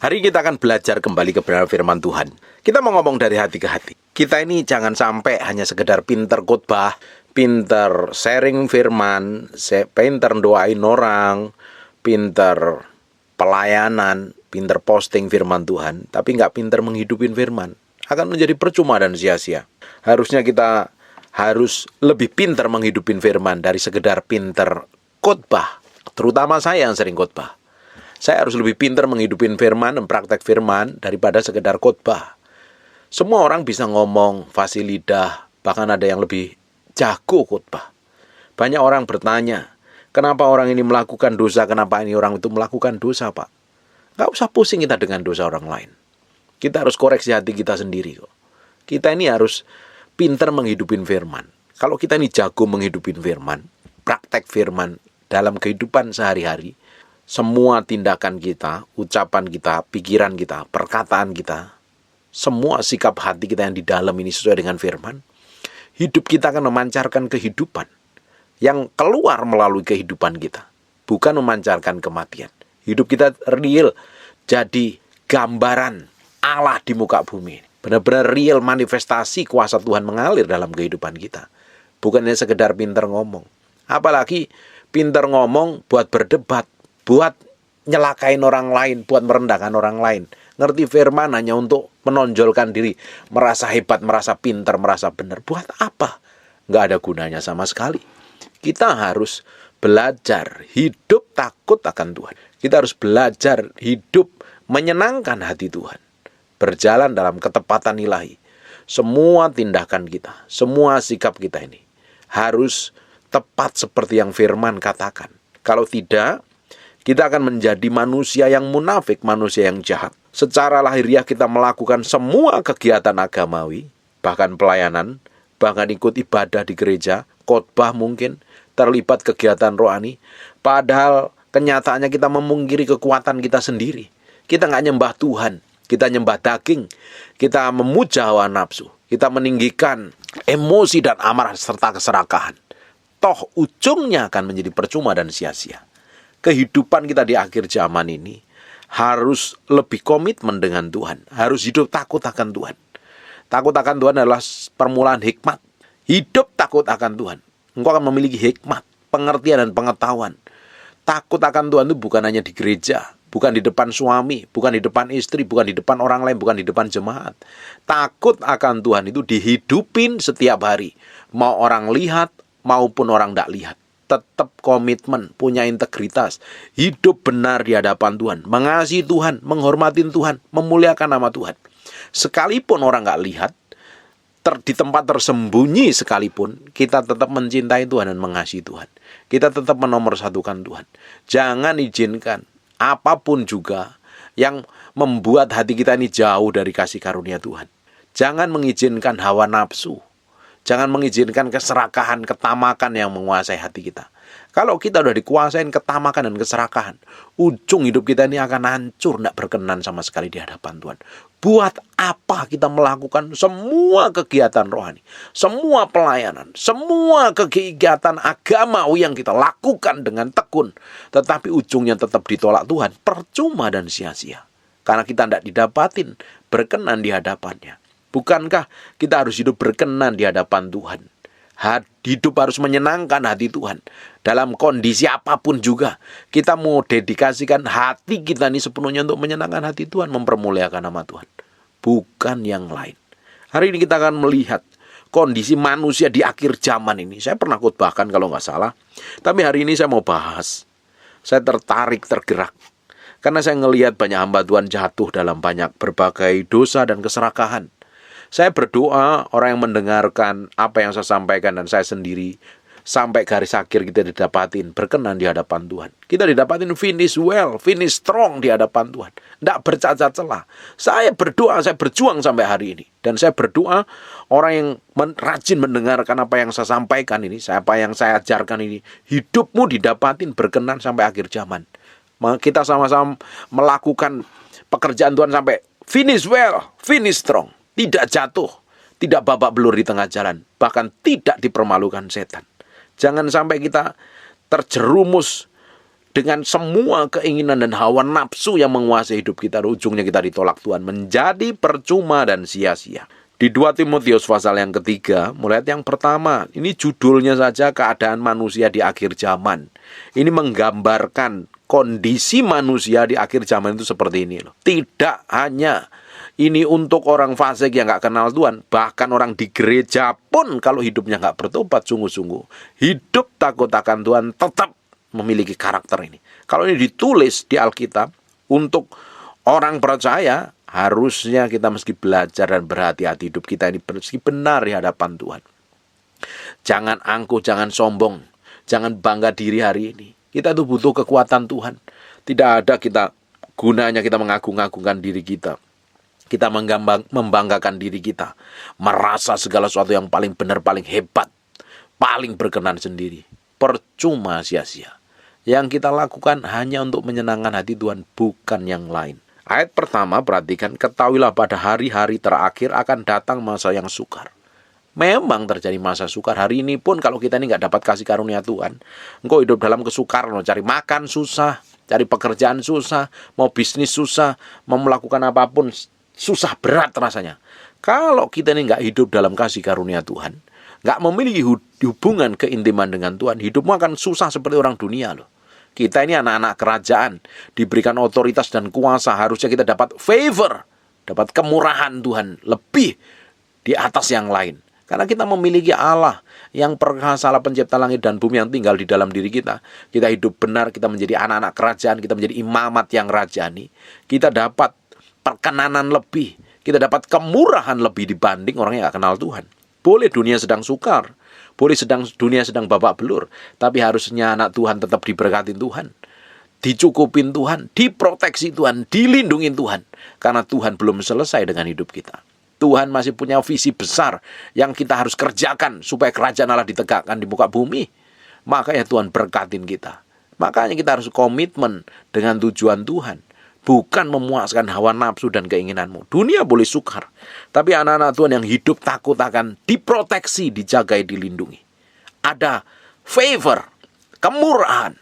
Hari ini kita akan belajar kembali kebenaran firman Tuhan. Kita mau ngomong dari hati ke hati. Kita ini jangan sampai hanya sekedar pinter khotbah, pinter sharing firman, pinter doain orang, pinter pelayanan, pinter posting firman Tuhan, tapi nggak pinter menghidupin firman. Akan menjadi percuma dan sia-sia. Harusnya kita harus lebih pinter menghidupin firman dari sekedar pinter khotbah. Terutama saya yang sering khotbah. Saya harus lebih pintar menghidupin firman dan praktek firman daripada sekedar khotbah. Semua orang bisa ngomong, fasih lidah, bahkan ada yang lebih jago khotbah. Banyak orang bertanya, kenapa orang ini melakukan dosa, kenapa ini orang itu melakukan dosa, Pak? Gak usah pusing kita dengan dosa orang lain. Kita harus koreksi hati kita sendiri kok. Kita ini harus pintar menghidupin firman. Kalau kita ini jago menghidupin firman, praktek firman dalam kehidupan sehari-hari, semua tindakan kita, ucapan kita, pikiran kita, perkataan kita, semua sikap hati kita yang di dalam ini sesuai dengan firman, hidup kita akan memancarkan kehidupan yang keluar melalui kehidupan kita, bukan memancarkan kematian. Hidup kita real, jadi gambaran Allah di muka bumi. Benar-benar real manifestasi kuasa Tuhan mengalir dalam kehidupan kita. Bukan hanya sekedar pintar ngomong. Apalagi pintar ngomong buat berdebat, buat nyelakain orang lain, buat merendahkan orang lain. Ngerti firman hanya untuk menonjolkan diri, merasa hebat, merasa pintar, merasa benar. Buat apa? Nggak ada gunanya sama sekali. Kita harus belajar hidup takut akan Tuhan. Kita harus belajar hidup menyenangkan hati Tuhan. Berjalan dalam ketepatan ilahi. Semua tindakan kita, semua sikap kita ini harus tepat seperti yang firman katakan. Kalau tidak, kita akan menjadi manusia yang munafik, manusia yang jahat. Secara lahiriah kita melakukan semua kegiatan agamawi, bahkan pelayanan, bahkan ikut ibadah di gereja, khotbah mungkin, terlibat kegiatan rohani. Padahal kenyataannya kita memungkiri kekuatan kita sendiri. Kita nggak nyembah Tuhan, kita nyembah daging, kita memuja hawa nafsu, kita meninggikan emosi dan amarah serta keserakahan. Toh ujungnya akan menjadi percuma dan sia-sia. Kehidupan kita di akhir zaman ini harus lebih komitmen dengan Tuhan. Harus hidup takut akan Tuhan. Takut akan Tuhan adalah permulaan hikmat. Hidup takut akan Tuhan. Engkau akan memiliki hikmat, pengertian dan pengetahuan. Takut akan Tuhan itu bukan hanya di gereja, bukan di depan suami, bukan di depan istri, bukan di depan orang lain, bukan di depan jemaat. Takut akan Tuhan itu dihidupin setiap hari. Mau orang lihat maupun orang tidak lihat. Tetap komitmen, punya integritas, hidup benar di hadapan Tuhan, mengasihi Tuhan, menghormati Tuhan, memuliakan nama Tuhan. Sekalipun orang nggak lihat, di tempat tersembunyi sekalipun, kita tetap mencintai Tuhan dan mengasihi Tuhan. Kita tetap menomorsatukan Tuhan. Jangan izinkan apapun juga yang membuat hati kita ini jauh dari kasih karunia Tuhan. Jangan mengizinkan hawa nafsu. Jangan mengizinkan keserakahan, ketamakan yang menguasai hati kita. Kalau kita udah dikuasain ketamakan dan keserakahan, ujung hidup kita ini akan hancur, tidak berkenan sama sekali di hadapan Tuhan. Buat apa kita melakukan semua kegiatan rohani, semua pelayanan, semua kegiatan agamawi yang kita lakukan dengan tekun, tetapi ujungnya tetap ditolak Tuhan, percuma dan sia-sia. Karena kita tidak didapatin berkenan di hadapannya. Bukankah kita harus hidup berkenan di hadapan Tuhan? Hidup harus menyenangkan hati Tuhan. Dalam kondisi apapun juga, kita mau dedikasikan hati kita ini sepenuhnya untuk menyenangkan hati Tuhan, mempermuliakan nama Tuhan. Bukan yang lain. Hari ini kita akan melihat kondisi manusia di akhir zaman ini. Saya pernah khotbahkan kalau nggak salah. Tapi hari ini saya mau bahas. Saya tertarik, tergerak. Karena saya ngelihat banyak hamba Tuhan jatuh dalam banyak berbagai dosa dan keserakahan. Saya berdoa orang yang mendengarkan apa yang saya sampaikan dan saya sendiri sampai garis akhir kita didapatin berkenan di hadapan Tuhan. Kita didapatin finish well, finish strong di hadapan Tuhan. Tidak bercacat celah. Saya berdoa, saya berjuang sampai hari ini. Dan saya berdoa orang yang rajin mendengarkan apa yang saya sampaikan ini, apa yang saya ajarkan ini, hidupmu didapatin berkenan sampai akhir zaman. Kita sama-sama melakukan pekerjaan Tuhan sampai finish well, finish strong. Tidak jatuh, tidak babak belur di tengah jalan, bahkan tidak dipermalukan setan. Jangan sampai kita terjerumus dengan semua keinginan dan hawa nafsu yang menguasai hidup kita, ujungnya kita ditolak Tuhan, menjadi percuma dan sia-sia. Di 2 Timotius pasal yang ketiga, mulai ayat yang pertama, ini judulnya saja keadaan manusia di akhir zaman. Ini menggambarkan kondisi manusia di akhir zaman itu seperti ini loh. Tidak hanya ini untuk orang fasik yang gak kenal Tuhan, bahkan orang di gereja pun kalau hidupnya gak bertobat sungguh-sungguh, hidup takut akan Tuhan tetap memiliki karakter ini. Kalau ini ditulis di Alkitab untuk orang percaya, harusnya kita mesti belajar dan berhati-hati hidup kita ini mesti benar di hadapan Tuhan. Jangan angkuh, jangan sombong, jangan bangga diri hari ini. Kita itu butuh kekuatan Tuhan. Tidak ada gunanya kita mengagung-agungkan diri kita. Kita membanggakan diri kita. Merasa segala sesuatu yang paling benar, paling hebat, paling berkenan sendiri. Percuma, sia-sia. Yang kita lakukan hanya untuk menyenangkan hati Tuhan, bukan yang lain. Ayat pertama, perhatikan, ketahuilah pada hari-hari terakhir akan datang masa yang sukar. Memang terjadi masa sukar. Hari ini pun kalau kita ini nggak dapat kasih karunia Tuhan, engkau hidup dalam kesukaran, cari makan susah, cari pekerjaan susah, mau bisnis susah, mau melakukan apapun susah, berat rasanya. Kalau kita ini nggak hidup dalam kasih karunia Tuhan, nggak memiliki hubungan keintiman dengan Tuhan, hidupmu akan susah seperti orang dunia loh. Kita ini anak-anak kerajaan, diberikan otoritas dan kuasa, harusnya kita dapat favor, dapat kemurahan Tuhan, lebih di atas yang lain. Karena kita memiliki Allah yang perkasa, Allah pencipta langit dan bumi yang tinggal di dalam diri kita. Kita hidup benar, kita menjadi anak-anak kerajaan, kita menjadi imamat yang rajani. Kita dapat perkenanan lebih, kita dapat kemurahan lebih dibanding orang yang gak kenal Tuhan. Boleh dunia sedang sukar, boleh dunia sedang babak belur, tapi harusnya anak Tuhan tetap diberkati Tuhan, dicukupin Tuhan, diproteksi Tuhan, dilindungi Tuhan. Karena Tuhan belum selesai dengan hidup kita. Tuhan masih punya visi besar yang kita harus kerjakan supaya kerajaan Allah ditegakkan di muka bumi. Makanya Tuhan berkatin kita. Makanya kita harus komitmen dengan tujuan Tuhan. Bukan memuaskan hawa nafsu dan keinginanmu. Dunia boleh sukar, tapi anak-anak Tuhan yang hidup takut akan diproteksi, dijagai, dilindungi. Ada favor, kemurahan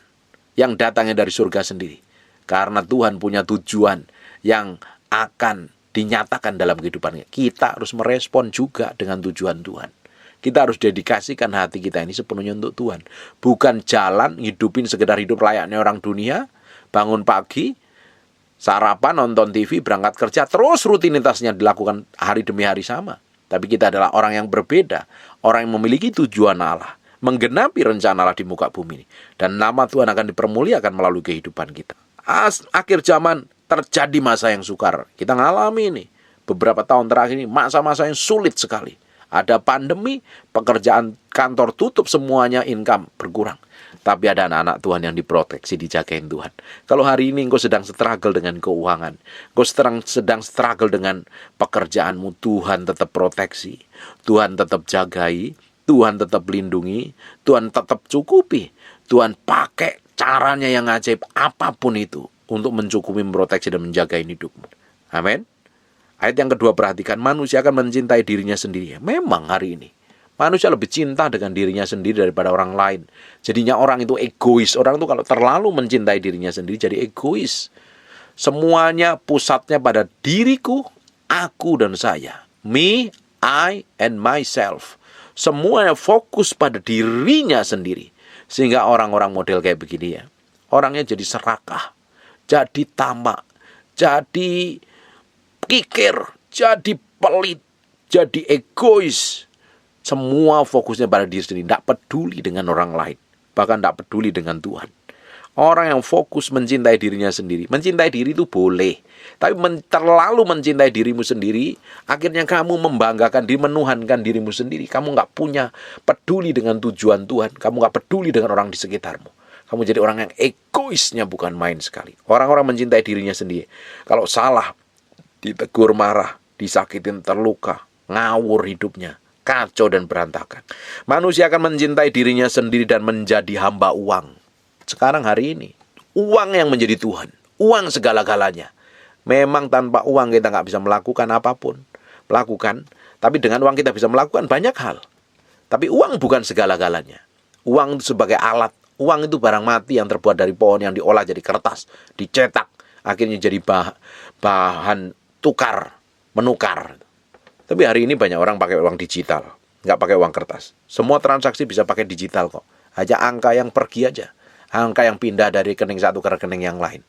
yang datangnya dari surga sendiri. Karena Tuhan punya tujuan yang akan dinyatakan dalam kehidupannya. Kita harus merespon juga dengan tujuan Tuhan. Kita harus dedikasikan hati kita ini sepenuhnya untuk Tuhan. Bukan jalan, hidupin sekedar hidup layaknya orang dunia, bangun pagi, sarapan, nonton TV, berangkat kerja, terus rutinitasnya dilakukan hari demi hari sama. Tapi kita adalah orang yang berbeda, orang yang memiliki tujuan Allah, menggenapi rencana Allah di muka bumi ini. Dan nama Tuhan akan dipermuliakan melalui kehidupan kita. Akhir zaman terjadi masa yang sukar. Kita ngalami ini. Beberapa tahun terakhir ini masa-masa yang sulit sekali. Ada pandemi, pekerjaan kantor tutup semuanya, income berkurang. Tapi ada anak-anak Tuhan yang diproteksi, dijagain Tuhan. Kalau hari ini engkau sedang struggle dengan keuangan, engkau sedang struggle dengan pekerjaanmu, Tuhan tetap proteksi, Tuhan tetap jagai, Tuhan tetap lindungi, Tuhan tetap cukupi. Tuhan pakai caranya yang ajaib apapun itu untuk mencukupi, memproteksi dan menjaga hidupmu. Amin. Ayat yang kedua, perhatikan, manusia akan mencintai dirinya sendiri. Memang hari ini manusia lebih cinta dengan dirinya sendiri daripada orang lain. Jadinya orang itu egois. Orang itu kalau terlalu mencintai dirinya sendiri jadi egois. Semuanya pusatnya pada diriku, aku dan saya. Me, I, and myself. Semuanya fokus pada dirinya sendiri. Sehingga orang-orang model kayak begini ya, orangnya jadi serakah, jadi tamak, jadi kikir, jadi pelit, jadi egois. Semua fokusnya pada diri sendiri, tidak peduli dengan orang lain, bahkan tidak peduli dengan Tuhan. Orang yang fokus mencintai dirinya sendiri, mencintai diri itu boleh, tapi terlalu mencintai dirimu sendiri, akhirnya kamu membanggakan diri, menuhankan dirimu sendiri. Kamu nggak punya peduli dengan tujuan Tuhan, kamu nggak peduli dengan orang di sekitarmu. Kamu jadi orang yang egoisnya bukan main sekali. Orang-orang mencintai dirinya sendiri, kalau salah ditegur, marah, disakitin, terluka, ngawur hidupnya, kacau dan berantakan. Manusia akan mencintai dirinya sendiri dan menjadi hamba uang. Sekarang hari ini, uang yang menjadi Tuhan, uang segala-galanya. Memang tanpa uang kita nggak bisa melakukan apapun. Tapi dengan uang kita bisa melakukan banyak hal. Tapi uang bukan segala-galanya. Uang itu sebagai alat Uang itu barang mati yang terbuat dari pohon yang diolah jadi kertas, dicetak, akhirnya jadi bahan tukar, menukar. Tapi hari ini banyak orang pakai uang digital, nggak pakai uang kertas. Semua transaksi bisa pakai digital kok. Hanya angka yang pergi aja, angka yang pindah dari rekening satu ke rekening yang lain.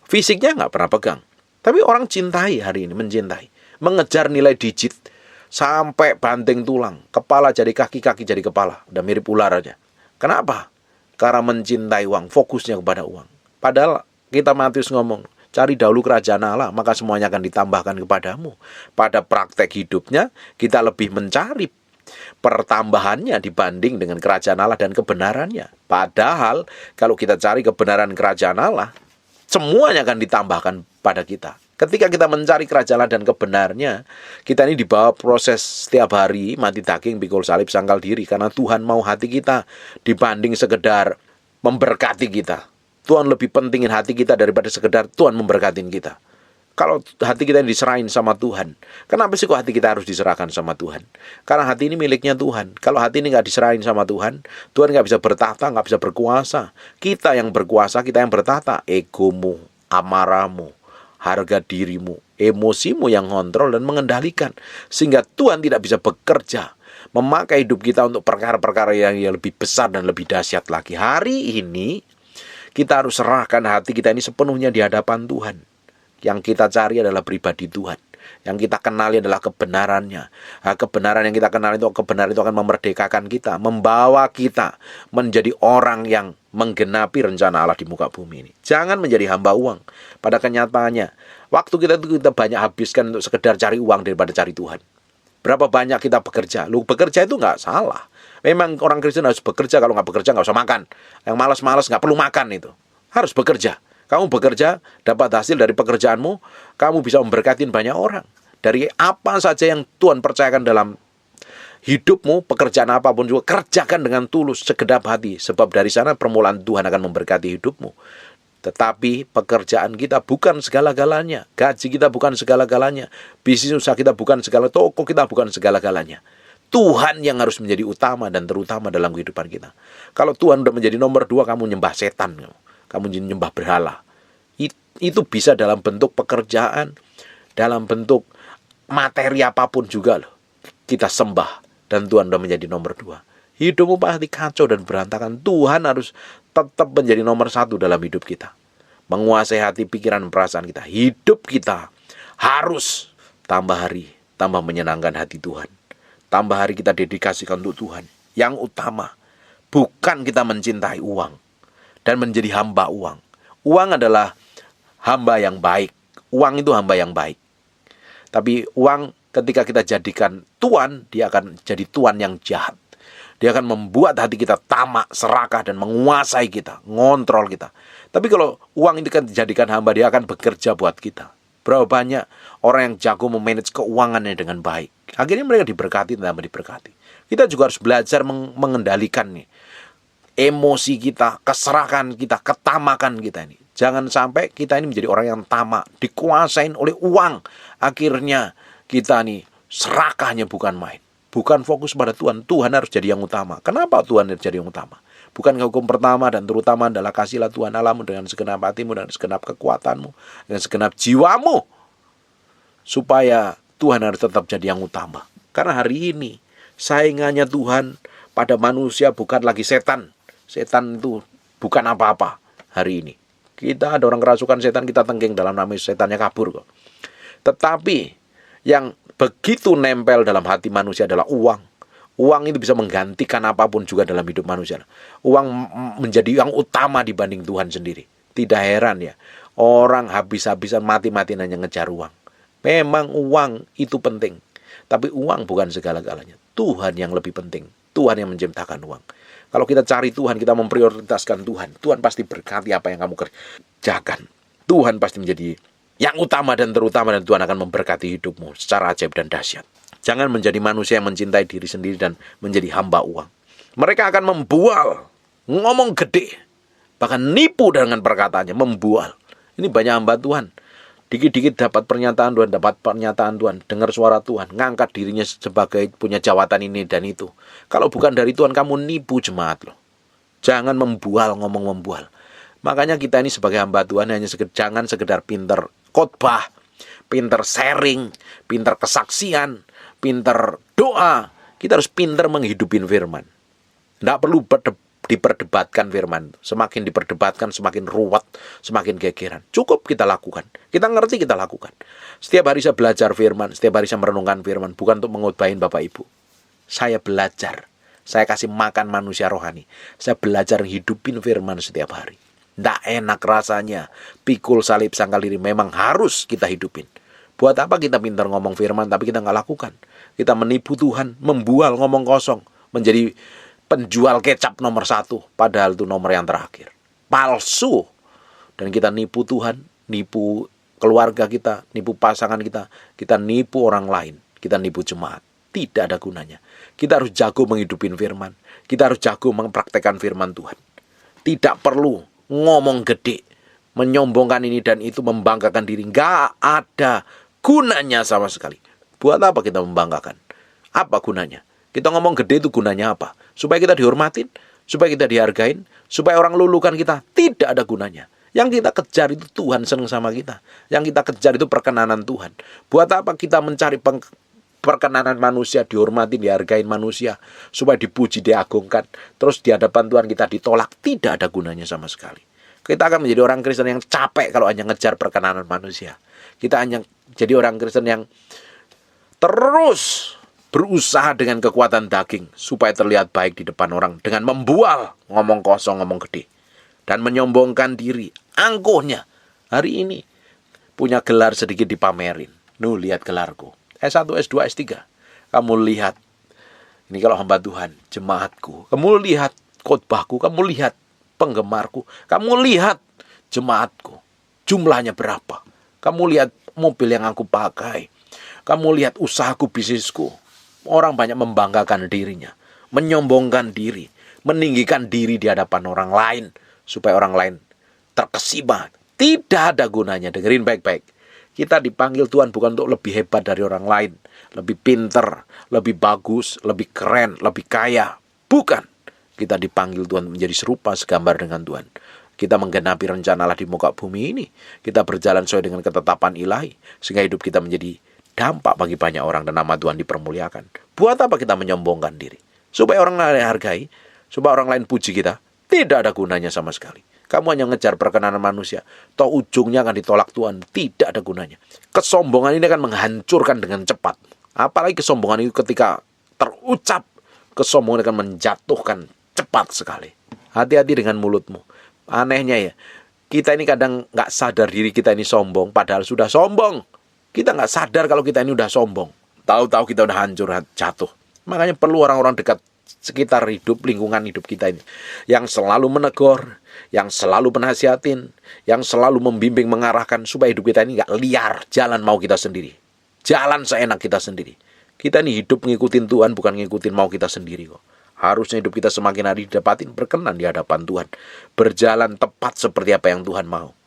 Fisiknya nggak pernah pegang. Tapi orang cintai hari ini, mencintai. Mengejar nilai digit sampai banting tulang. Kepala jadi kaki, kaki jadi kepala. Udah mirip ular aja. Kenapa? Karena mencintai uang, fokusnya kepada uang. Padahal kita Matius ngomong, cari dahulu kerajaan Allah, maka semuanya akan ditambahkan kepadamu. Pada praktek hidupnya, kita lebih mencari pertambahannya dibanding dengan kerajaan Allah dan kebenarannya. Padahal, kalau kita cari kebenaran kerajaan Allah, semuanya akan ditambahkan pada kita. Ketika kita mencari kerajaan Allah dan kebenarnya, kita ini dibawa proses setiap hari, mati daging, pikul salib, sangkal diri. Karena Tuhan mau hati kita dibanding sekedar memberkati kita. Tuhan lebih pentingin hati kita daripada sekedar Tuhan memberkatin kita. Kalau hati kita ini diserahin sama Tuhan, kenapa sih kok hati kita harus diserahkan sama Tuhan? Karena hati ini miliknya Tuhan. Kalau hati ini nggak diserahin sama Tuhan, Tuhan nggak bisa bertata, nggak bisa berkuasa. Kita yang berkuasa, kita yang bertata. Egomu, amarahmu, harga dirimu, emosimu yang ngontrol dan mengendalikan. Sehingga Tuhan tidak bisa bekerja, memakai hidup kita untuk perkara-perkara yang lebih besar dan lebih dahsyat lagi. Hari ini, kita harus serahkan hati kita ini sepenuhnya di hadapan Tuhan. Yang kita cari adalah pribadi Tuhan. Yang kita kenali adalah kebenarannya. Kebenaran yang kita kenal itu, kebenaran itu akan memerdekakan kita, membawa kita menjadi orang yang menggenapi rencana Allah di muka bumi ini. Jangan menjadi hamba uang. Pada kenyataannya, waktu kita banyak habiskan untuk sekedar cari uang daripada cari Tuhan. Berapa banyak kita bekerja? Lu bekerja itu nggak salah. Memang orang Kristen harus bekerja. Kalau nggak bekerja nggak usah makan. Yang malas-malas nggak perlu makan itu. Harus bekerja. Kamu bekerja, dapat hasil dari pekerjaanmu, kamu bisa memberkatin banyak orang. Dari apa saja yang Tuhan percayakan dalam hidupmu, pekerjaan apapun juga, kerjakan dengan tulus, segenap hati. Sebab dari sana permulaan Tuhan akan memberkati hidupmu. Tetapi pekerjaan kita bukan segala-galanya. Gaji kita bukan segala-galanya. Bisnis usaha kita bukan segala, toko kita bukan segala-galanya. Tuhan yang harus menjadi utama dan terutama dalam kehidupan kita. Kalau Tuhan udah menjadi nomor 2, kamu nyembah setan. Kamu nyembah berhala. Itu bisa dalam bentuk pekerjaan, dalam bentuk materi apapun juga loh. Kita sembah dan Tuhan udah menjadi nomor 2. Hidupmu pasti kacau dan berantakan. Tuhan harus tetap menjadi nomor 1 dalam hidup kita. Menguasai hati, pikiran, dan perasaan kita. Hidup kita harus tambah hari, tambah menyenangkan hati Tuhan. Tambah hari kita dedikasikan untuk Tuhan. Yang utama, bukan kita mencintai uang dan menjadi hamba uang. Uang adalah hamba yang baik. Uang itu hamba yang baik. Tapi uang ketika kita jadikan Tuhan, dia akan jadi Tuhan yang jahat. Dia akan membuat hati kita tamak, serakah, dan menguasai kita, ngontrol kita. Tapi kalau uang ini kan dijadikan hamba, dia akan bekerja buat kita. Berapa banyak orang yang jago memanage keuangannya dengan baik. Akhirnya mereka diberkati dan diberkati. Kita juga harus belajar mengendalikan nih emosi kita, keserakan kita, ketamakan kita ini. Jangan sampai kita ini menjadi orang yang tamak, dikuasain oleh uang. Akhirnya kita nih serakahnya bukan main. Bukan fokus pada Tuhan. Tuhan harus jadi yang utama. Kenapa Tuhan harus jadi yang utama? Bukan hukum pertama dan terutama adalah kasihlah Tuhan Allahmu dengan segenap hatimu, dan segenap kekuatanmu, dengan segenap jiwamu. Supaya Tuhan harus tetap jadi yang utama. Karena hari ini saingannya Tuhan pada manusia bukan lagi setan. Setan itu bukan apa-apa hari ini. Kita ada orang kerasukan setan, kita tenggeng dalam nama setannya kabur kok. Tetapi yang begitu nempel dalam hati manusia adalah uang. Uang itu bisa menggantikan apapun juga dalam hidup manusia. Uang menjadi yang utama dibanding Tuhan sendiri. Tidak heran ya, orang habis-habisan mati-matian hanya ngejar uang. Memang uang itu penting, tapi uang bukan segala-galanya. Tuhan yang lebih penting. Tuhan yang menciptakan uang. Kalau kita cari Tuhan, kita memprioritaskan Tuhan, Tuhan pasti berkati apa yang kamu kerjakan. Tuhan pasti menjadi yang utama dan terutama, dan Tuhan akan memberkati hidupmu secara ajaib dan dahsyat. Jangan menjadi manusia yang mencintai diri sendiri dan menjadi hamba uang. Mereka akan membual, ngomong gede, bahkan nipu dengan perkataannya, membual. Ini banyak hamba Tuhan. Dikit-dikit dapat pernyataan Tuhan, dengar suara Tuhan, ngangkat dirinya sebagai punya jawatan ini dan itu. Kalau bukan dari Tuhan, kamu nipu jemaat loh. Jangan ngomong membual. Makanya kita ini sebagai hamba Tuhan jangan sekedar pinter khotbah, pinter sharing, pinter kesaksian, pinter doa. Kita harus pinter menghidupin firman. Tidak perlu diperdebatkan firman. Semakin diperdebatkan, semakin ruwet, semakin gegeran. Cukup kita lakukan. Kita ngerti, kita lakukan. Setiap hari saya belajar firman, setiap hari saya merenungkan firman. Bukan untuk mengkhotbahin Bapak Ibu. Saya belajar. Saya kasih makan manusia rohani. Saya belajar hidupin firman setiap hari. Tidak enak rasanya. Pikul salib sangkal diri memang harus kita hidupin. Buat apa kita pintar ngomong firman tapi kita nggak lakukan? Kita menipu Tuhan, membual, ngomong kosong, menjadi penjual kecap nomor 1, padahal itu nomor yang terakhir. Palsu. Dan kita nipu Tuhan, nipu keluarga kita, nipu pasangan kita nipu orang lain, kita nipu jemaat. Tidak ada gunanya. Kita harus jago menghidupin firman. Kita harus jago mempraktekkan firman Tuhan. Tidak perlu ngomong gede, menyombongkan ini dan itu, membanggakan diri. Nggak ada gunanya sama sekali. Buat apa kita membanggakan? Apa gunanya? Kita ngomong gede itu gunanya apa? Supaya kita dihormatin, supaya kita dihargain, supaya orang lulukan kita. Tidak ada gunanya. Yang kita kejar itu Tuhan senang sama kita. Yang kita kejar itu perkenanan Tuhan. Buat apa kita mencari perkenanan manusia, dihormatin, dihargain manusia, supaya dipuji, diagungkan, terus di hadapan Tuhan kita ditolak? Tidak ada gunanya sama sekali. Kita akan menjadi orang Kristen yang capek kalau hanya ngejar perkenanan manusia. Kita hanya jadi orang Kristen yang terus berusaha dengan kekuatan daging supaya terlihat baik di depan orang dengan membual, ngomong kosong, ngomong gede, dan menyombongkan diri. Angkuhnya hari ini punya gelar sedikit dipamerin. Nuh, lihat gelarku, S1, S2, S3. Kamu lihat, ini kalau hamba Tuhan, jemaatku. Kamu lihat khotbahku, kamu lihat penggemarku, kamu lihat jemaatku, jumlahnya berapa. Kamu lihat mobil yang aku pakai, kamu lihat usahaku, bisnisku. Orang banyak membanggakan dirinya, menyombongkan diri, meninggikan diri di hadapan orang lain, supaya orang lain terkesima. Tidak ada gunanya. Dengerin baik-baik. Kita dipanggil Tuhan bukan untuk lebih hebat dari orang lain, lebih pinter, lebih bagus, lebih keren, lebih kaya. Bukan. Kita dipanggil Tuhan menjadi serupa segambar dengan Tuhan. Kita menggenapi rencana Allah di muka bumi ini. Kita berjalan sesuai dengan ketetapan ilahi, sehingga hidup kita menjadi dampak bagi banyak orang dan nama Tuhan dipermuliakan. Buat apa kita menyombongkan diri? Supaya orang lain hargai, supaya orang lain puji kita. Tidak ada gunanya sama sekali. Kamu hanya ngejar perkenanan manusia, toh ujungnya akan ditolak Tuhan. Tidak ada gunanya. Kesombongan ini akan menghancurkan dengan cepat. Apalagi kesombongan itu ketika terucap, kesombongan akan menjatuhkan cepat sekali. Hati-hati dengan mulutmu. Anehnya ya, kita ini kadang nggak sadar diri kita ini sombong, padahal sudah sombong. Kita nggak sadar kalau kita ini udah sombong. Tahu-tahu kita udah hancur, jatuh. Makanya perlu orang-orang dekat sekitar hidup, lingkungan hidup kita ini, yang selalu menegur, yang selalu menasihatin, yang selalu membimbing, mengarahkan, supaya hidup kita ini nggak liar, jalan mau kita sendiri, jalan seenak kita sendiri. Kita ini hidup ngikutin Tuhan, bukan ngikutin mau kita sendiri kok. Harusnya hidup kita semakin hari didapatin berkenan di hadapan Tuhan, berjalan tepat seperti apa yang Tuhan mau.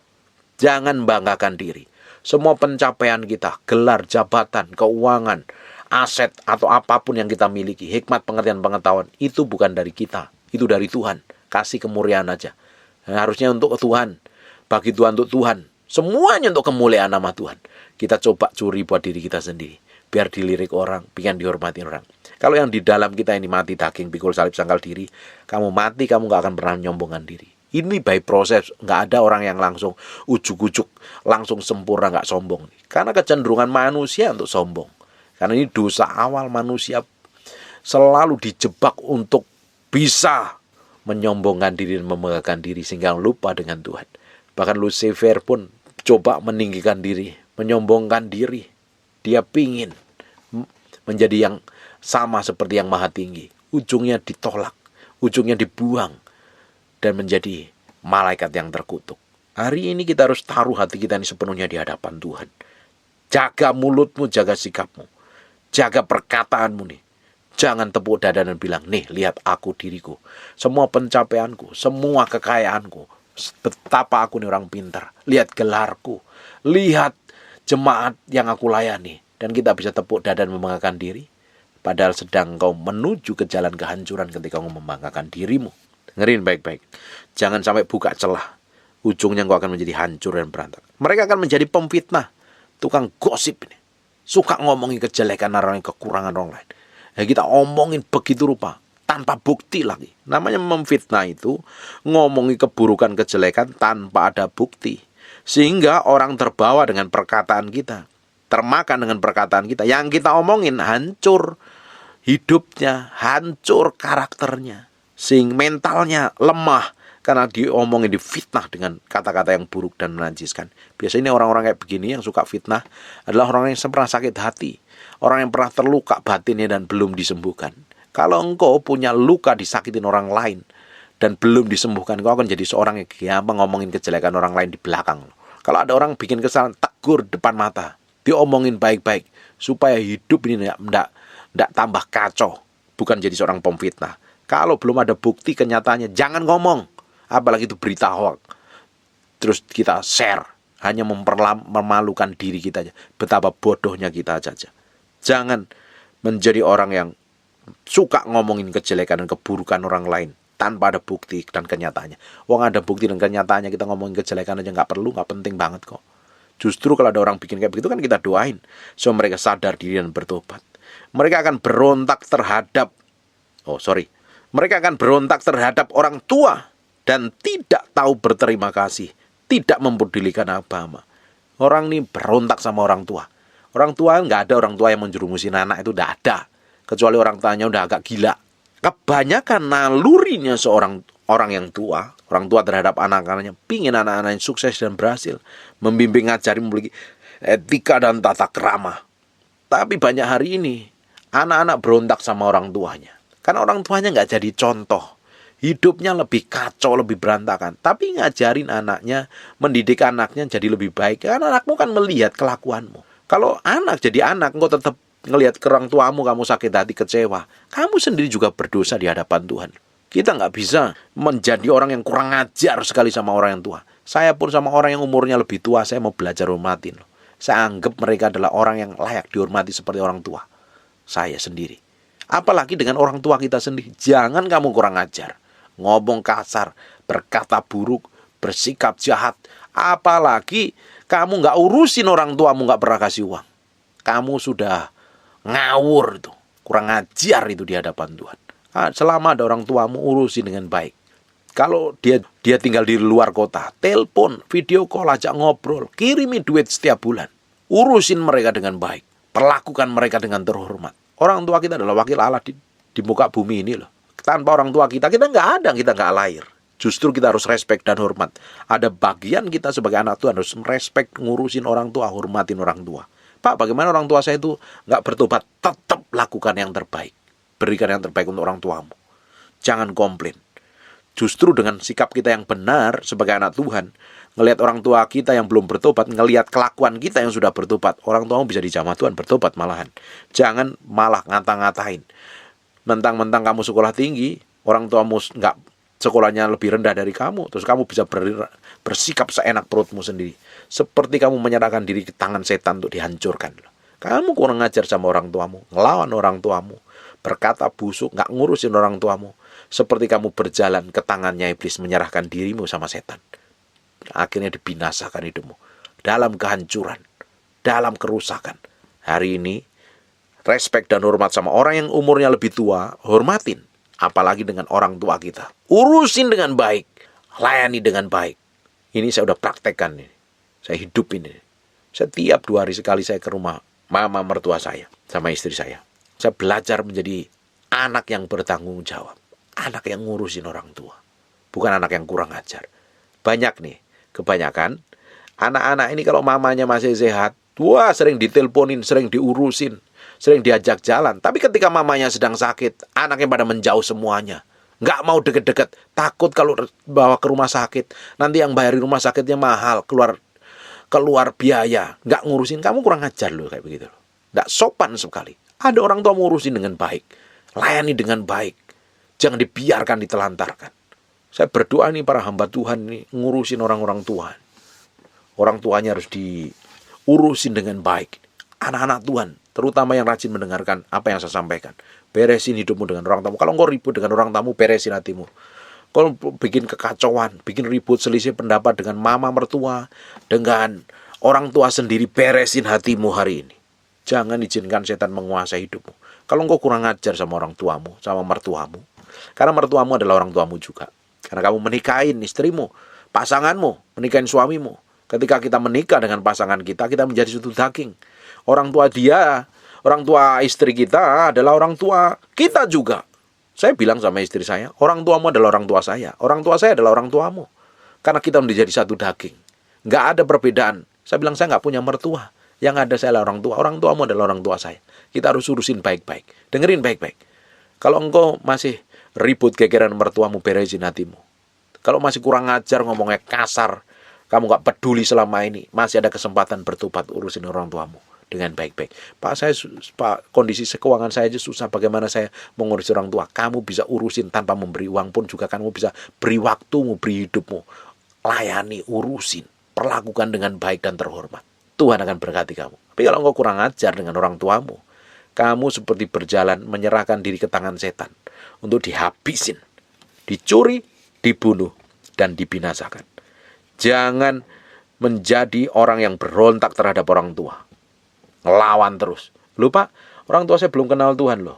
Jangan banggakan diri. Semua pencapaian kita, gelar, jabatan, keuangan, aset, atau apapun yang kita miliki, hikmat, pengertian, pengetahuan, itu bukan dari kita. Itu dari Tuhan. Kasih kemuliaan aja. Harusnya untuk Tuhan. Bagi Tuhan, untuk Tuhan. Semuanya untuk kemuliaan nama Tuhan. Kita coba curi buat diri kita sendiri. Biar dilirik orang, biar dihormati orang. Kalau yang di dalam kita ini mati daging, pikul salib, sangkal diri, kamu mati, kamu gak akan pernah menyombongkan diri. Ini by proses, nggak ada orang yang langsung ujuk-ujuk, langsung sempurna, nggak sombong. Karena kecenderungan manusia untuk sombong. Karena ini dosa awal manusia selalu dijebak untuk bisa menyombongkan diri dan memegahkan diri sehingga lupa dengan Tuhan. Bahkan Lucifer pun coba meninggikan diri, menyombongkan diri. Dia pingin menjadi yang sama seperti yang maha tinggi. Ujungnya ditolak, ujungnya dibuang. Dan menjadi malaikat yang terkutuk. Hari ini kita harus taruh hati kita ini sepenuhnya di hadapan Tuhan. Jaga mulutmu, jaga sikapmu. Jaga perkataanmu nih. Jangan tepuk dada dan bilang, nih lihat aku diriku. Semua pencapaianku, semua kekayaanku. Betapa aku nih orang pintar. Lihat gelarku. Lihat jemaat yang aku layani. Dan kita bisa tepuk dada dan membanggakan diri. Padahal sedang kau menuju ke jalan kehancuran ketika kau membanggakan dirimu. Dengerin baik-baik. Jangan sampai buka celah. Ujungnya engkau akan menjadi hancur dan berantakan. Mereka akan menjadi pemfitnah, tukang gosip ini. Suka ngomongin kejelekan orang lain, kekurangan orang lain. Ya, kita omongin begitu rupa, tanpa bukti lagi. Namanya memfitnah itu, ngomongin keburukan, kejelekan tanpa ada bukti. Sehingga orang terbawa dengan perkataan kita, termakan dengan perkataan kita. Yang kita omongin hancur hidupnya, hancur karakternya. Sehingga mentalnya lemah. Karena diomongin, difitnah dengan kata-kata yang buruk dan menajiskan. Biasanya orang-orang kayak begini yang suka fitnah adalah orang yang pernah sakit hati. Orang yang pernah terluka batinnya dan belum disembuhkan. Kalau engkau punya luka disakitin orang lain dan belum disembuhkan, engkau akan jadi seorang yang gampang ngomongin kejelekan orang lain di belakang. Kalau ada orang bikin kesalahan, tegur depan mata. Diomongin baik-baik supaya hidup ini tidak tambah kacau. Bukan jadi seorang pemfitnah. Kalau belum ada bukti kenyataannya, jangan ngomong. Apalagi itu berita hoax. Terus kita share. Hanya memalukan diri kita aja. Betapa bodohnya kita saja. Jangan menjadi orang yang suka ngomongin kejelekan dan keburukan orang lain tanpa ada bukti dan kenyataannya. Wong ada bukti dan kenyataannya kita ngomongin kejelekan aja nggak perlu, nggak penting banget kok. Justru kalau ada orang bikin kayak begitu kan kita doain. So mereka sadar diri dan bertobat. Mereka akan berontak terhadap mereka akan berontak terhadap orang tua dan tidak tahu berterima kasih, tidak mempedulikan agama. Orang ini berontak sama orang tua. Orang tua nggak ada orang tua yang menjerumusin anak, itu nggak ada. Kecuali orang tuanya udah agak gila. Kebanyakan nalurinya seorang orang yang tua, orang tua terhadap anak-anaknya, pingin anak-anaknya sukses dan berhasil, membimbing, ngajari, memiliki etika dan tata krama. Tapi banyak hari ini anak-anak berontak sama orang tuanya. Karena orang tuanya nggak jadi contoh. Hidupnya lebih kacau, lebih berantakan. Tapi ngajarin anaknya, mendidik anaknya jadi lebih baik. Karena anakmu kan melihat kelakuanmu. Kalau anak jadi anak, engkau tetap ngelihat ke orang tuamu, kamu sakit hati, kecewa. Kamu sendiri juga berdosa di hadapan Tuhan. Kita nggak bisa menjadi orang yang kurang ajar sekali sama orang yang tua. Saya pun sama orang yang umurnya lebih tua, saya mau belajar hormatin. Saya anggap mereka adalah orang yang layak dihormati seperti orang tua. Saya sendiri. Apalagi dengan orang tua kita sendiri. Jangan kamu kurang ajar. Ngomong kasar, berkata buruk, bersikap jahat. Apalagi kamu nggak urusin orang tuamu, nggak pernah kasih uang. Kamu sudah ngawur itu, kurang ajar itu di hadapan Tuhan. Selama ada orang tuamu, urusin dengan baik. Kalau dia tinggal di luar kota, telepon, video call, ajak ngobrol, kirimi duit setiap bulan. Urusin mereka dengan baik, perlakukan mereka dengan terhormat. Orang tua kita adalah wakil Allah di muka bumi ini loh. Tanpa orang tua kita nggak ada, kita nggak lahir. Justru kita harus respect dan hormat. Ada bagian kita sebagai anak Tuhan harus respect, ngurusin orang tua, hormatin orang tua. Pak, bagaimana orang tua saya itu nggak bertobat? Tetap lakukan yang terbaik. Berikan yang terbaik untuk orang tuamu. Jangan komplain. Justru dengan sikap kita yang benar sebagai anak Tuhan, ngelihat orang tua kita yang belum bertobat, ngelihat kelakuan kita yang sudah bertobat, orang tuamu bisa dijamah Tuhan bertobat malahan. Jangan malah ngata-ngatain. Mentang-mentang kamu sekolah tinggi, orang tuamu nggak sekolahnya lebih rendah dari kamu, terus kamu bisa bersikap seenak perutmu sendiri. Seperti kamu menyerahkan diri ke tangan setan untuk dihancurkan. Kamu kurang ngajar sama orang tuamu, ngelawan orang tuamu, berkata busuk, nggak ngurusin orang tuamu. Seperti kamu berjalan ke tangannya iblis, menyerahkan dirimu sama setan. Akhirnya dibinasakan hidupmu dalam kehancuran, dalam kerusakan. Hari ini respect dan hormat sama orang yang umurnya lebih tua, hormatin. Apalagi dengan orang tua kita. Urusin dengan baik. Layani dengan baik. Ini saya udah praktekkan ini. Saya hidup ini. Setiap 2 hari sekali saya ke rumah mama mertua saya sama istri saya. Saya belajar menjadi anak yang bertanggung jawab. Anak yang ngurusin orang tua. Bukan anak yang kurang ajar. Banyak nih, kebanyakan anak-anak ini kalau mamanya masih sehat, wah sering diteleponin, sering diurusin, sering diajak jalan. Tapi ketika mamanya sedang sakit, anaknya pada menjauh semuanya. Nggak mau deket-deket. Takut kalau bawa ke rumah sakit. Nanti yang bayar di rumah sakitnya mahal. Keluar biaya. Nggak ngurusin. Kamu kurang ajar loh kayak begitu. Nggak sopan sekali. Ada orang tua ngurusin dengan baik. Layani dengan baik. Jangan dibiarkan ditelantarkan. Saya berdoa nih para hamba Tuhan ini ngurusin orang-orang Tuhan. Orang tuanya harus diurusin dengan baik. Anak-anak Tuhan, terutama yang rajin mendengarkan apa yang saya sampaikan. Beresin hidupmu dengan orang tamu. Kalau engkau ribut dengan orang tamu, beresin hatimu. Kalau bikin kekacauan, bikin ribut selisih pendapat dengan mama mertua, dengan orang tua sendiri, beresin hatimu hari ini. Jangan izinkan setan menguasai hidupmu. Kalau engkau kurang ajar sama orang tuamu, sama mertuamu, karena mertuamu adalah orang tuamu juga. Karena kamu menikahin istrimu, pasanganmu, menikahin suamimu. Ketika kita menikah dengan pasangan kita menjadi satu daging. Orang tua dia, orang tua istri kita adalah orang tua kita juga. Saya bilang sama istri saya, orang tuamu adalah orang tua saya. Orang tua saya adalah orang tuamu. Karena kita menjadi satu daging. Nggak ada perbedaan. Saya bilang saya nggak punya mertua. Yang ada saya adalah orang tua. Orang tuamu adalah orang tua saya. Kita harus urusin baik-baik. Dengerin baik-baik. Kalau engkau masih ribut gegeran mertuamu, beresin hatimu. Kalau masih kurang ajar, ngomongnya kasar, kamu gak peduli selama ini, masih ada kesempatan bertobat, urusin orang tuamu dengan baik-baik. Pak, kondisi keuangan saya aja susah, bagaimana saya mengurus orang tua? Kamu bisa urusin tanpa memberi uang pun juga, kamu bisa beri waktumu, beri hidupmu, layani, urusin, perlakukan dengan baik dan terhormat. Tuhan akan berkati kamu. Tapi kalau engkau kurang ajar dengan orang tuamu, kamu seperti berjalan menyerahkan diri ke tangan setan untuk dihabisin, dicuri, dibunuh, dan dibinasakan. Jangan menjadi orang yang berontak terhadap orang tua. Ngelawan terus. Lupa, orang tua saya belum kenal Tuhan loh.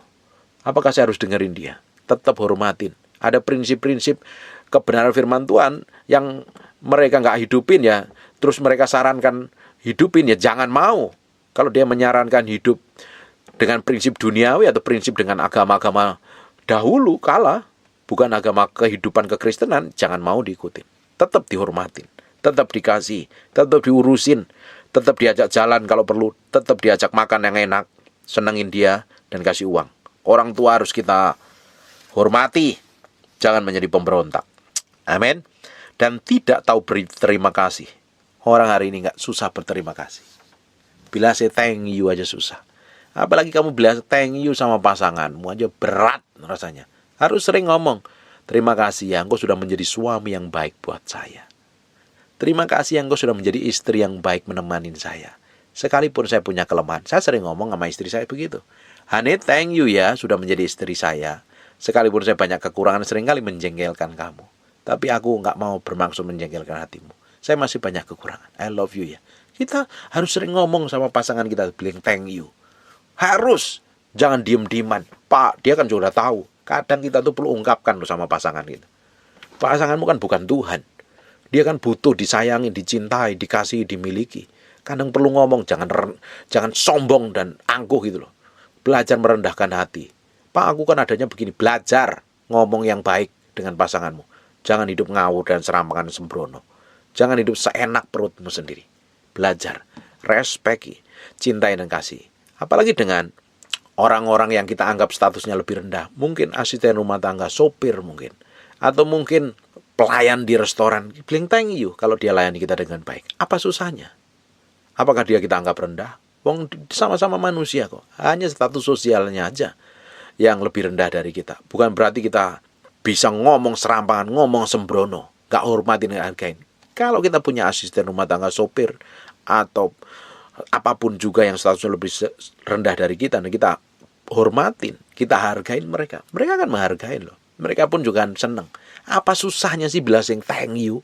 Apakah saya harus dengerin dia? Tetap hormatin. Ada prinsip-prinsip kebenaran firman Tuhan yang mereka nggak hidupin ya. Terus mereka sarankan hidupin ya, jangan mau. Kalau dia menyarankan hidup dengan prinsip duniawi atau prinsip dengan agama-agama dahulu kala, bukan agama kehidupan kekristenan, jangan mau diikutin. Tetap dihormatin, tetap dikasih, tetap diurusin, tetap diajak jalan kalau perlu, tetap diajak makan yang enak, senengin dia, dan kasih uang. Orang tua harus kita hormati, jangan menjadi pemberontak. Amin. Dan tidak tahu berterima kasih. Orang hari ini nggak susah berterima kasih. Bila saya thank you aja susah. Apalagi kamu bilang thank you sama pasanganmu aja berat rasanya. Harus sering ngomong, terima kasih ya engkau sudah menjadi suami yang baik buat saya. Terima kasih ya engkau sudah menjadi istri yang baik menemani saya. Sekalipun saya punya kelemahan, saya sering ngomong sama istri saya begitu. Honey, thank you ya sudah menjadi istri saya. Sekalipun saya banyak kekurangan, seringkali menjengkelkan kamu. Tapi aku nggak mau bermaksud menjengkelkan hatimu. Saya masih banyak kekurangan. I love you ya. Kita harus sering ngomong sama pasangan kita, bilang thank you. Harus. Jangan diem-dieman. Pak, dia kan sudah tahu. Kadang kita tuh perlu ungkapkan loh sama pasangan kita. Pasanganmu kan bukan Tuhan. Dia kan butuh disayangi, dicintai, dikasihi, dimiliki. Kadang perlu ngomong, jangan sombong dan angkuh gitu loh. Belajar merendahkan hati. Pak, aku kan adanya begini. Belajar ngomong yang baik dengan pasanganmu. Jangan hidup ngawur dan serampangan sembrono. Jangan hidup seenak perutmu sendiri. Belajar, respeki, cintai dan kasih. Apalagi dengan orang-orang yang kita anggap statusnya lebih rendah. Mungkin asisten rumah tangga, sopir mungkin. Atau mungkin pelayan di restoran. Bilang thank you kalau dia layani kita dengan baik. Apa susahnya? Apakah dia kita anggap rendah? Wong sama-sama manusia kok. Hanya status sosialnya aja yang lebih rendah dari kita. Bukan berarti kita bisa ngomong serampangan, ngomong sembrono. Gak hormatin dan hargain. Kalau kita punya asisten rumah tangga, sopir, atau apapun juga yang statusnya lebih rendah dari kita, dan kita hormatin, kita hargain mereka. Mereka akan menghargain loh. Mereka pun juga senang. Apa susahnya sih bila sing thank you?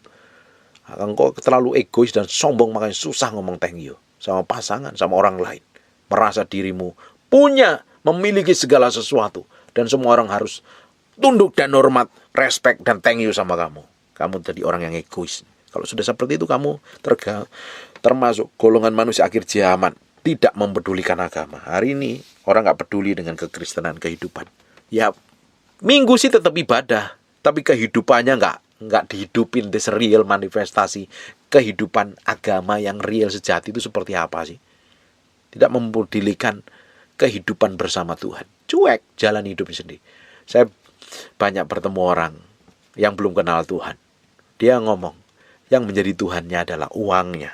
Engkau terlalu egois dan sombong, makanya susah ngomong thank you sama pasangan, sama orang lain. Merasa dirimu punya, memiliki segala sesuatu, dan semua orang harus tunduk dan hormat, respect dan thank you sama kamu. Kamu jadi orang yang egois. Kalau sudah seperti itu kamu termasuk golongan manusia akhir zaman, tidak mempedulikan agama. Hari ini orang gak peduli dengan kekristenan, kehidupan. Ya minggu sih tetap ibadah, tapi kehidupannya nggak dihidupin. This real manifestasi kehidupan agama yang real sejati itu seperti apa sih? Tidak mempedulikan kehidupan bersama Tuhan. Cuek jalan hidupnya sendiri. Saya banyak bertemu orang yang belum kenal Tuhan. Dia ngomong, yang menjadi Tuhannya adalah uangnya.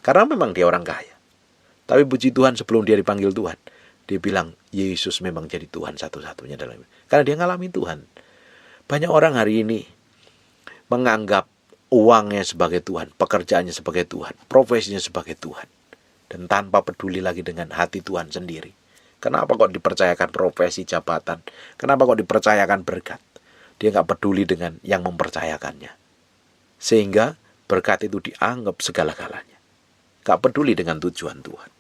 Karena memang dia orang kaya. Tapi puji Tuhan sebelum dia dipanggil Tuhan, dia bilang, Yesus memang jadi Tuhan satu-satunya dalam hidup. Karena dia ngalami Tuhan. Banyak orang hari ini menganggap uangnya sebagai Tuhan, pekerjaannya sebagai Tuhan, profesinya sebagai Tuhan. Dan tanpa peduli lagi dengan hati Tuhan sendiri. Kenapa kok dipercayakan profesi, jabatan? Kenapa kok dipercayakan berkat? Dia nggak peduli dengan yang mempercayakannya. Sehingga berkat itu dianggap segala-galanya. Nggak peduli dengan tujuan Tuhan.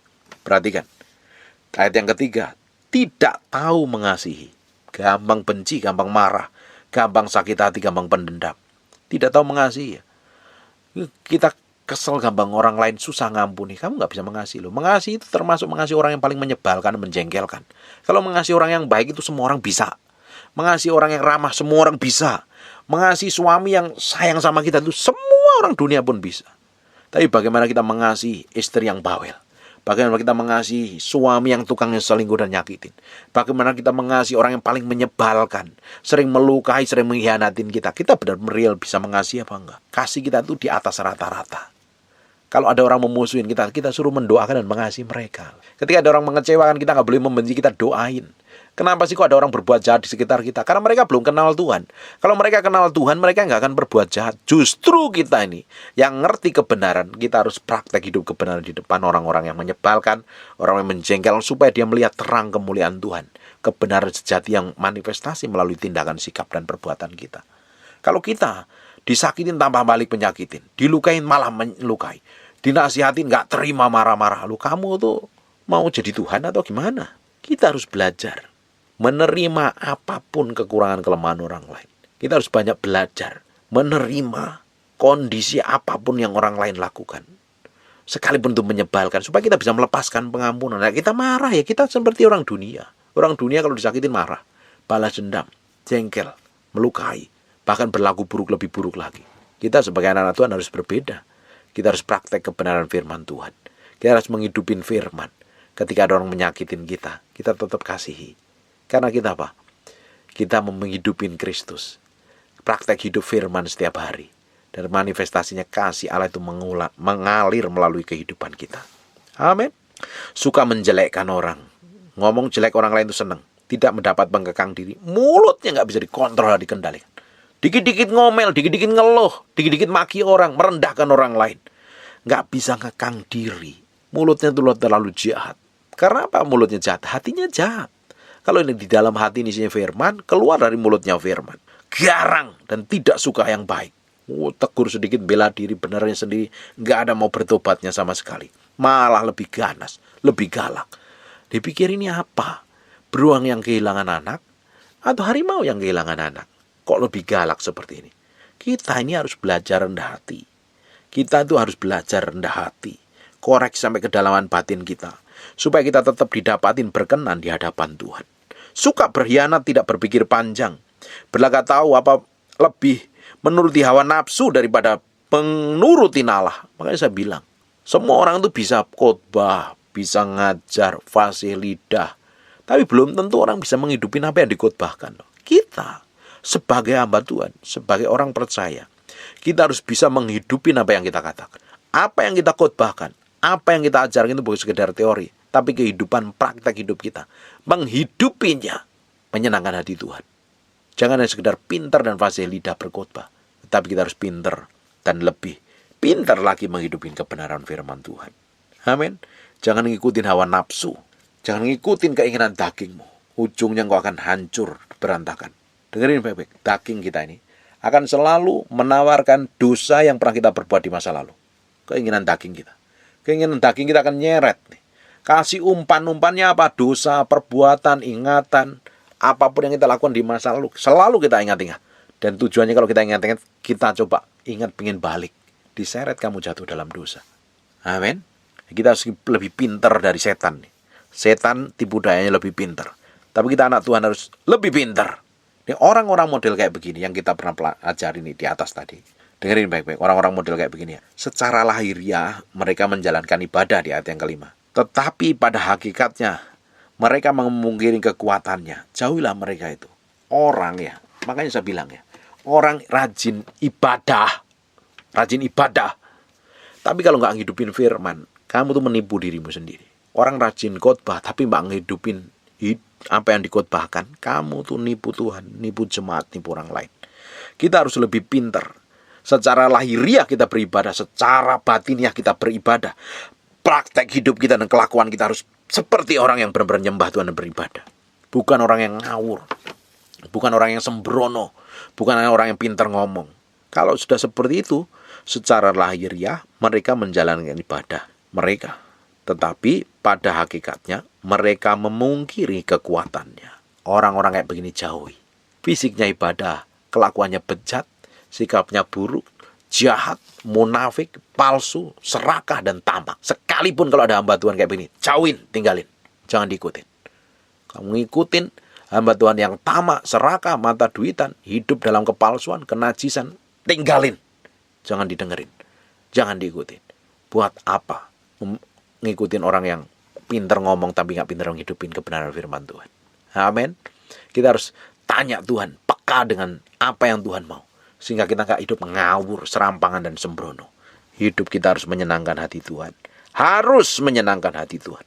Perhatikan. Ayat yang ketiga. Tidak tahu mengasihi. Gampang benci, gampang marah. Gampang sakit hati, gampang pendendam. Tidak tahu mengasihi. Kita kesel gampang, orang lain susah ngampuni. Kamu nggak bisa mengasihi loh. Mengasihi itu termasuk mengasihi orang yang paling menyebalkan, menjengkelkan. Kalau mengasihi orang yang baik itu semua orang bisa. Mengasihi orang yang ramah semua orang bisa. Mengasihi suami yang sayang sama kita itu semua orang dunia pun bisa. Tapi bagaimana kita mengasihi istri yang bawel? Bagaimana kita mengasihi suami yang tukangnya selingkuh dan nyakitin? Bagaimana kita mengasihi orang yang paling menyebalkan, sering melukai, sering mengkhianatin kita? Kita benar-benar real bisa mengasihi apa enggak? Kasih kita itu di atas rata-rata. Kalau ada orang memusuhin kita, kita suruh mendoakan dan mengasihi mereka. Ketika ada orang mengecewakan kita, nggak boleh membenci, kita doain. Kenapa sih kok ada orang berbuat jahat di sekitar kita? Karena mereka belum kenal Tuhan. Kalau mereka kenal Tuhan, mereka nggak akan berbuat jahat. Justru kita ini yang ngerti kebenaran, kita harus praktek hidup kebenaran di depan orang-orang yang menyebalkan, orang yang menjengkel, supaya dia melihat terang kemuliaan Tuhan. Kebenaran sejati yang manifestasi melalui tindakan, sikap, dan perbuatan kita. Kalau kita disakitin tambah balik penyakitin, dilukain malah melukai, dinasihatin nggak terima marah-marah, lu kamu tuh mau jadi Tuhan atau gimana? Kita harus belajar menerima apapun kekurangan kelemahan orang lain. Kita harus banyak belajar menerima kondisi apapun yang orang lain lakukan, sekalipun itu menyebalkan, supaya kita bisa melepaskan pengampunan. Nah, kita marah ya, kita seperti orang dunia. Orang dunia kalau disakitin marah, balas dendam, jengkel, melukai, bahkan berlaku buruk lebih buruk lagi. Kita sebagai anak-anak Tuhan harus berbeda. Kita harus praktek kebenaran firman Tuhan. Kita harus menghidupin firman. Ketika ada orang menyakitin kita, kita tetap kasihi. Karena kita apa? Kita menghidupin Kristus. Praktek hidup firman setiap hari. Dan manifestasinya kasih Allah itu mengalir melalui kehidupan kita. Amin. Suka menjelekkan orang. Ngomong jelek orang lain itu senang. Tidak mendapat mengekang diri. Mulutnya nggak bisa dikontrol dan dikendalikan. Dikit-dikit ngomel, dikit-dikit ngeluh, dikit-dikit maki orang, merendahkan orang lain. Nggak bisa ngekang diri. Mulutnya itu terlalu jahat. Karena apa mulutnya jahat? Hatinya jahat. Kalau ini di dalam hati ini isinya firman, keluar dari mulutnya firman. Garang dan tidak suka yang baik. Tegur sedikit, bela diri, benarnya sendiri. Nggak ada mau bertobatnya sama sekali. Malah lebih ganas, lebih galak. Dipikir ini apa? Beruang yang kehilangan anak? Atau harimau yang kehilangan anak? Kok lebih galak seperti ini? Kita ini harus belajar rendah hati. Kita itu harus belajar rendah hati. Koreksi sampai kedalaman batin kita. Supaya kita tetap didapatin berkenan di hadapan Tuhan. Suka berkhianat, tidak berpikir panjang. Berlagak tahu apa lebih menuruti hawa nafsu daripada menuruti Allah. Makanya saya bilang, semua orang itu bisa khotbah, bisa ngajar, fasih lidah. Tapi belum tentu orang bisa menghidupin apa yang dikhotbahkan. Kita sebagai hamba Tuhan, sebagai orang percaya, kita harus bisa menghidupin apa yang kita katakan. Apa yang kita khotbahkan, apa yang kita ajarkan itu bukan sekedar teori, tapi kehidupan praktek hidup kita. Menghidupinya menyenangkan hati Tuhan. Jangan hanya sekedar pintar dan fasih lidah berkhotbah, tetapi kita harus pintar dan lebih pintar lagi menghidupin kebenaran firman Tuhan. Amin. Jangan ngikutin hawa nafsu. Jangan ngikutin keinginan dagingmu. Ujungnya engkau akan hancur, berantakan. Dengerin baik-baik. Daging kita ini akan selalu menawarkan dosa yang pernah kita perbuat di masa lalu. Keinginan daging kita. Keinginan daging kita akan nyeret nih. Kasih umpan-umpannya apa? Dosa, perbuatan, ingatan, apapun yang kita lakukan di masa lalu, selalu kita ingat-ingat. Dan tujuannya kalau kita ingat-ingat, kita coba ingat pengen balik. Diseret kamu jatuh dalam dosa. Amin. Kita harus lebih pintar dari setan. Setan tipu dayanya lebih pintar. Tapi kita anak Tuhan harus lebih pintar. Ini orang-orang model kayak begini yang kita pernah pelajari nih di atas tadi. Dengerin baik-baik, orang-orang model kayak begini ya. Secara lahiriah mereka menjalankan ibadah di ayat yang kelima. Tetapi pada hakikatnya mereka memungkiri kekuatannya. Jauhilah mereka itu. Orang ya, makanya saya bilang ya, orang rajin ibadah. Rajin ibadah. Tapi kalau nggak ngidupin firman, kamu tuh menipu dirimu sendiri. Orang rajin khotbah tapi nggak ngidupin apa yang dikhotbahkan, kamu tuh nipu Tuhan, nipu jemaat, nipu orang lain. Kita harus lebih pintar. Secara lahiriah kita beribadah, secara batiniah kita beribadah. Praktek hidup kita dan kelakuan kita harus seperti orang yang benar-benar nyembah Tuhan dan beribadah. Bukan orang yang ngawur. Bukan orang yang sembrono. bukan hanya orang yang pintar ngomong. Kalau sudah seperti itu, secara lahiriah mereka menjalankan ibadah mereka. Tetapi pada hakikatnya mereka memungkiri kekuatannya. Orang-orang kayak begini jauhi. Fisiknya ibadah, kelakuannya bejat, sikapnya buruk, jahat, munafik, palsu, serakah, dan tamak. Sekalipun kalau ada hamba Tuhan kayak begini, jauhin, tinggalin. Jangan diikutin. Kamu ngikutin hamba Tuhan yang tamak, serakah, mata duitan, hidup dalam kepalsuan, kenajisan, tinggalin. Jangan didengerin. Jangan diikutin. Buat apa ngikutin orang yang pintar ngomong tapi gak pintar menghidupin kebenaran firman Tuhan. Amin. Kita harus tanya Tuhan, peka dengan apa yang Tuhan mau. Sehingga kita gak hidup ngawur, serampangan, dan sembrono. Hidup kita harus menyenangkan hati Tuhan. Harus menyenangkan hati Tuhan.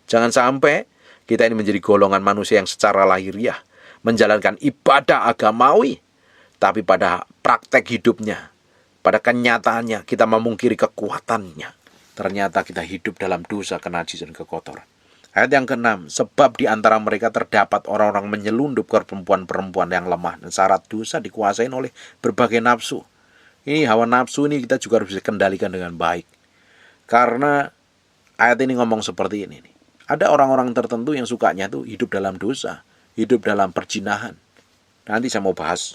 Jangan sampai kita ini menjadi golongan manusia yang secara lahiriah menjalankan ibadah agamawi, tapi pada praktek hidupnya, pada kenyataannya kita memungkiri kekuatannya. Ternyata kita hidup dalam dosa, kenajisan, kekotoran. Ayat yang ke-6, sebab di antara mereka terdapat orang-orang menyelundup ke perempuan-perempuan yang lemah dan syarat dosa dikuasain oleh berbagai nafsu. Ini hawa nafsu ini kita juga harus bisa kendalikan dengan baik. Karena ayat ini ngomong seperti ini nih. Ada orang-orang tertentu yang sukanya tuh hidup dalam dosa, hidup dalam perjinahan. Nanti saya mau bahas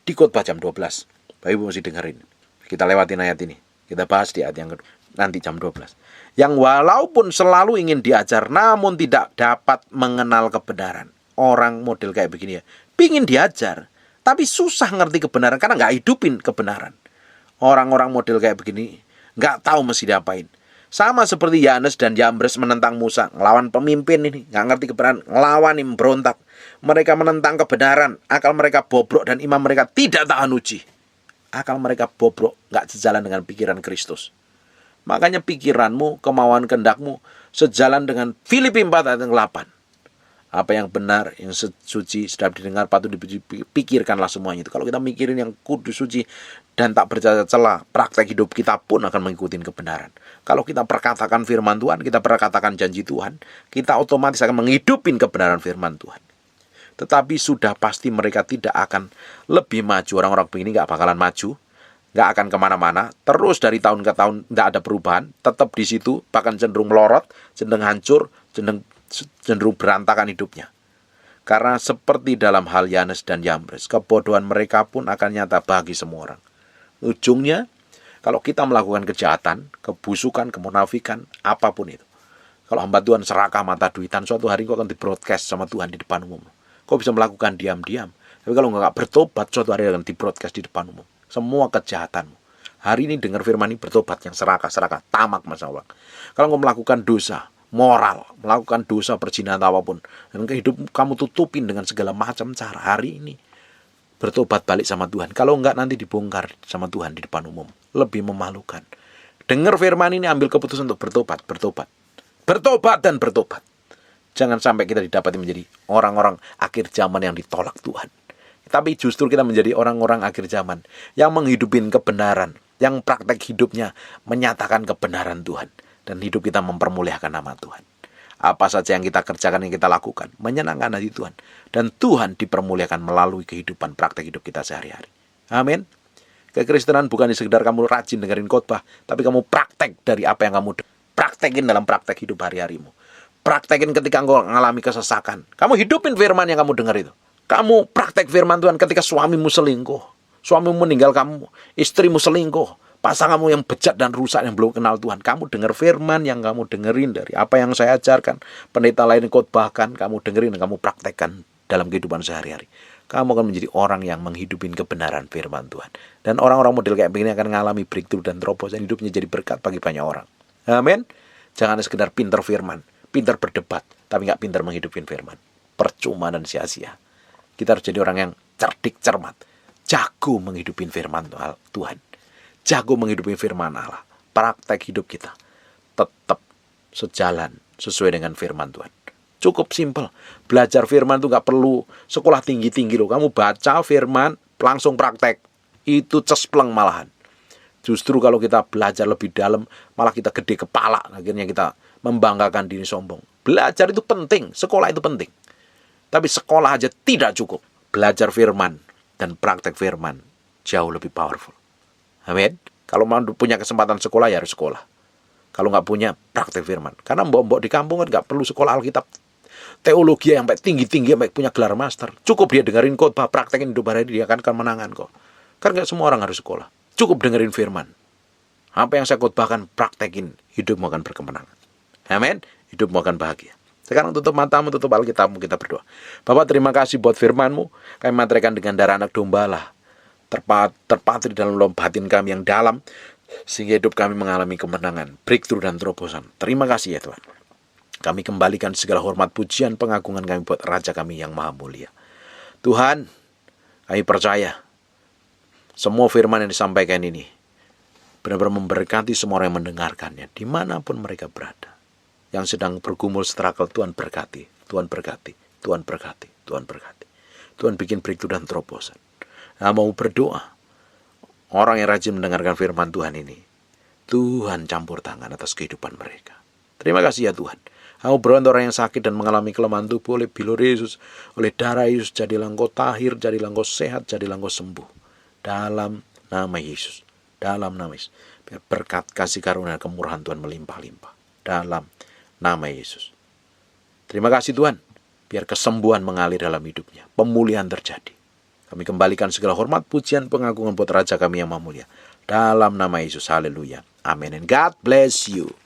di khotbah jam 12. Bapak Ibu mesti dengerin. Kita lewatin ayat ini. Kita bahas di ayat yang kedua. Nanti jam 12. Yang walaupun selalu ingin diajar, namun tidak dapat mengenal kebenaran. Orang model kayak begini ya. Pingin diajar, tapi susah ngerti kebenaran karena nggak hidupin kebenaran. Orang-orang model kayak begini nggak tahu mesti diapain. Sama seperti Yanes dan Yambres menentang Musa. Ngelawan pemimpin ini. Nggak ngerti kebenaran. Ngelawan ini berontak. Mereka menentang kebenaran. Akal mereka bobrok dan iman mereka tidak tahan uji. Akal mereka bobrok. Nggak sejalan dengan pikiran Kristus. Makanya pikiranmu, kemauan kehendakmu sejalan dengan Filipi 4 ayat 8. Apa yang benar, yang suci, sedap didengar, patut dipikirkanlah semuanya itu. Kalau kita mikirin yang kudus, suci, dan tak bercacat celah, praktek hidup kita pun akan mengikuti kebenaran. Kalau kita perkatakan firman Tuhan, kita perkatakan janji Tuhan, kita otomatis akan menghidupin kebenaran firman Tuhan. Tetapi sudah pasti mereka tidak akan lebih maju. Orang-orang begini gak bakalan maju. Nggak akan kemana-mana, terus dari tahun ke tahun nggak ada perubahan, tetap di situ, bahkan cenderung melorot, cenderung hancur, cenderung berantakan hidupnya. Karena seperti dalam hal Yanes dan Yambres, kebodohan mereka pun akan nyata bagi semua orang. Ujungnya, kalau kita melakukan kejahatan, kebusukan, kemunafikan, apapun itu. Kalau hamba Tuhan serakah mata duitan, suatu hari kau akan di-broadcast sama Tuhan di depan umum. Kau bisa melakukan diam-diam, tapi kalau nggak bertobat, suatu hari akan di-broadcast di depan umum. Semua kejahatanmu. Hari ini dengar firman ini bertobat yang serakah, tamak Mas Allah. Kalau engkau melakukan dosa, moral, melakukan dosa perzinahan apapun, dan kehidupan kamu tutupin dengan segala macam cara, hari ini bertobat balik sama Tuhan. Kalau enggak nanti dibongkar sama Tuhan di depan umum. Lebih memalukan. Dengar firman ini, ambil keputusan untuk bertobat. Bertobat dan bertobat. Jangan sampai kita didapati menjadi orang-orang akhir zaman yang ditolak Tuhan. Tapi justru kita menjadi orang-orang akhir zaman yang menghidupin kebenaran, yang praktek hidupnya menyatakan kebenaran Tuhan, dan hidup kita mempermuliakan nama Tuhan. Apa saja yang kita kerjakan, yang kita lakukan, menyenangkan hati Tuhan, dan Tuhan dipermuliakan melalui kehidupan praktek hidup kita sehari-hari. Amin. Kekristenan bukan sekedar kamu rajin dengerin khotbah, tapi kamu praktek dari apa yang kamu praktekin dalam praktek hidup hari-harimu. Praktekin ketika engkau mengalami kesesakan. Kamu hidupin firman yang kamu dengar itu. Kamu praktek firman Tuhan ketika suamimu selingkuh, suamimu meninggal kamu, istrimu selingkuh, pasanganmu yang bejat dan rusak yang belum kenal Tuhan. Kamu dengar firman yang kamu dengerin dari apa yang saya ajarkan, pendeta lain khotbahkan, kamu dengerin dan kamu praktekkan dalam kehidupan sehari-hari. Kamu akan menjadi orang yang menghidupin kebenaran firman Tuhan. Dan orang-orang model kayak begini akan mengalami breakthrough dan terobosan, hidupnya jadi berkat bagi banyak orang. Amin. Jangan sekedar pintar firman, pintar berdebat, tapi nggak pintar menghidupin firman. Percuma dan sia-sia. Kita harus jadi orang yang cerdik, cermat, jago menghidupin firman Tuhan, jago menghidupin firman Allah. Praktek hidup kita tetap sejalan sesuai dengan firman Tuhan. Cukup simpel. Belajar firman itu gak perlu sekolah tinggi-tinggi loh. Kamu baca firman, langsung praktek. Itu cespleng malahan. Justru kalau kita belajar lebih dalam, malah kita gede kepala. Akhirnya kita membanggakan diri sombong. Belajar itu penting, sekolah itu penting. Tapi sekolah aja tidak cukup. Belajar firman, dan praktek firman jauh lebih powerful. Amin. Kalau mau punya kesempatan sekolah ya harus sekolah. Kalau nggak punya, praktek firman. Karena mbok-mbok di kampung kan nggak perlu sekolah Alkitab teologi yang sampai tinggi-tinggi, sampai punya gelar master. Cukup dia dengerin khotbah, praktekin hidup hari dia akan menangan kok. Karena nggak semua orang harus sekolah. Cukup dengerin firman. Apa yang saya khotbahkan, praktekin, hidupmu akan berkemenangan. Amin. Hidupmu akan bahagia. Sekarang tutup matamu, tutup Alkitabmu, kita berdoa. Bapak, terima kasih buat firman-Mu. Kami materikan dengan darah anak domba lah. Terpatri dalam lubuk batin kami yang dalam, sehingga hidup kami mengalami kemenangan, breakthrough dan terobosan. Terima kasih ya Tuhan. Kami kembalikan segala hormat, pujian, pengagungan kami buat Raja kami yang maha mulia. Tuhan, kami percaya semua firman yang disampaikan ini benar-benar memberkati semua orang yang mendengarkannya, dimanapun mereka berada. Yang sedang bergumul struggle, Tuhan berkati, Tuhan berkati, Tuhan berkati, Tuhan berkati. Tuhan bikin breakthrough dan terobosan. Nah, mau berdoa, orang yang rajin mendengarkan firman Tuhan ini, Tuhan campur tangan atas kehidupan mereka. Terima kasih ya Tuhan. Aku berdoa orang yang sakit dan mengalami kelemahan tubuh oleh bilur Yesus, oleh darah Yesus, jadilah engkau tahir, jadilah engkau sehat, jadilah engkau sembuh. Dalam nama Yesus, dalam nama Yesus. Biar berkat kasih karunia kemurahan Tuhan melimpah-limpah. Dalam nama Yesus. Terima kasih Tuhan. Biar kesembuhan mengalir dalam hidupnya. Pemulihan terjadi. Kami kembalikan segala hormat, pujian, pengagungan buat Raja kami yang maha mulia. Dalam nama Yesus. Haleluya. Amin. And God bless you.